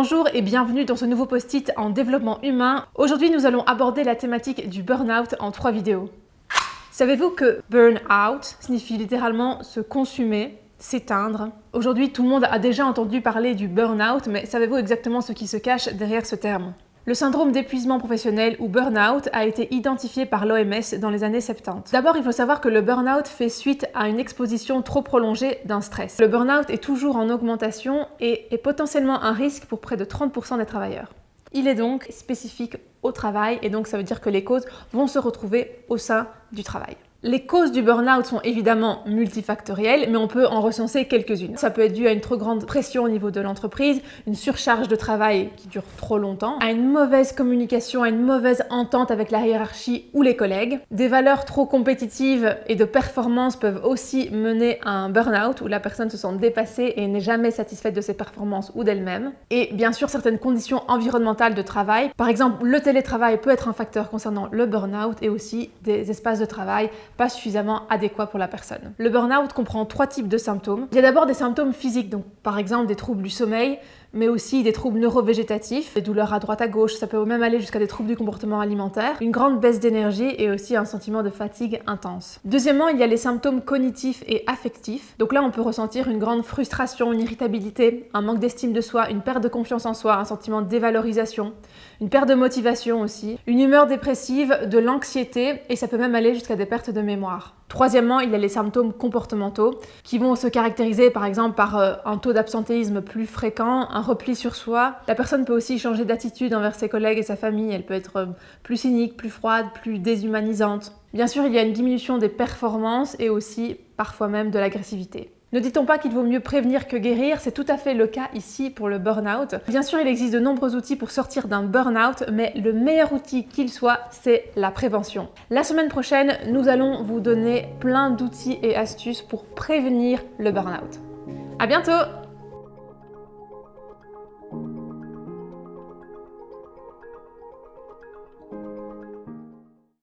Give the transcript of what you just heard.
Bonjour et bienvenue dans ce nouveau post-it en développement humain. Aujourd'hui, nous allons aborder la thématique du burn-out en 3 vidéos. Savez-vous que burn-out signifie littéralement se consumer, s'éteindre? Aujourd'hui, tout le monde a déjà entendu parler du burn-out, mais savez-vous exactement ce qui se cache derrière ce terme? Le syndrome d'épuisement professionnel ou burn-out a été identifié par l'OMS dans les années 70. D'abord, il faut savoir que le burn-out fait suite à une exposition trop prolongée d'un stress. Le burn-out est toujours en augmentation et est potentiellement un risque pour près de 30% des travailleurs. Il est donc spécifique au travail et donc ça veut dire que les causes vont se retrouver au sein du travail. Les causes du burn-out sont évidemment multifactorielles, mais on peut en recenser quelques-unes. Ça peut être dû à une trop grande pression au niveau de l'entreprise, une surcharge de travail qui dure trop longtemps, à une mauvaise communication, à une mauvaise entente avec la hiérarchie ou les collègues. Des valeurs trop compétitives et de performance peuvent aussi mener à un burn-out où la personne se sent dépassée et n'est jamais satisfaite de ses performances ou d'elle-même. Et bien sûr, certaines conditions environnementales de travail, par exemple le télétravail peut être un facteur concernant le burn-out et aussi des espaces de travail pas suffisamment adéquat pour la personne. Le burn-out comprend 3 types de symptômes. Il y a d'abord des symptômes physiques, donc par exemple des troubles du sommeil, mais aussi des troubles neurovégétatifs, des douleurs à droite à gauche, ça peut même aller jusqu'à des troubles du comportement alimentaire, une grande baisse d'énergie et aussi un sentiment de fatigue intense. Deuxièmement, il y a les symptômes cognitifs et affectifs. Donc là, on peut ressentir une grande frustration, une irritabilité, un manque d'estime de soi, une perte de confiance en soi, un sentiment de dévalorisation, une perte de motivation aussi, une humeur dépressive, de l'anxiété et ça peut même aller jusqu'à des pertes de mémoire. Troisièmement, il y a les symptômes comportementaux qui vont se caractériser par exemple par un taux d'absentéisme plus fréquent, un repli sur soi. La personne peut aussi changer d'attitude envers ses collègues et sa famille. Elle peut être plus cynique, plus froide, plus déshumanisante. Bien sûr, il y a une diminution des performances et aussi parfois même de l'agressivité. Ne dit-on pas qu'il vaut mieux prévenir que guérir? C'est tout à fait le cas ici pour le burn-out. Bien sûr, il existe de nombreux outils pour sortir d'un burn-out, mais le meilleur outil qu'il soit, c'est la prévention. La semaine prochaine, nous allons vous donner plein d'outils et astuces pour prévenir le burn-out. À bientôt!